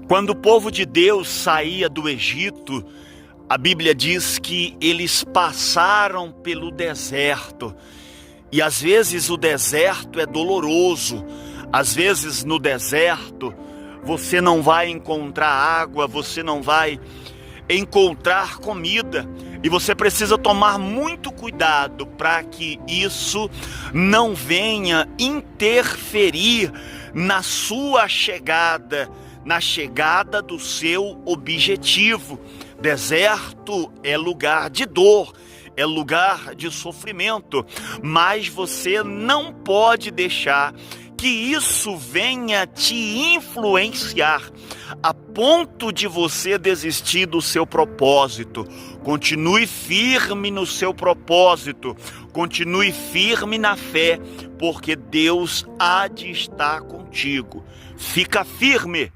Quando o povo de Deus saía do Egito, a Bíblia diz que eles passaram pelo deserto. E às vezes o deserto é doloroso. Às vezes no deserto você não vai encontrar água, você não vai encontrar comida. E você precisa tomar muito cuidado para que isso não venha interferir na sua chegada, na chegada do seu objetivo. Deserto é lugar de dor, é lugar de sofrimento, mas você não pode deixar que isso venha te influenciar a ponto de você desistir do seu propósito. Continue firme no seu propósito, continue firme na fé, porque Deus há de estar contigo. Fica firme.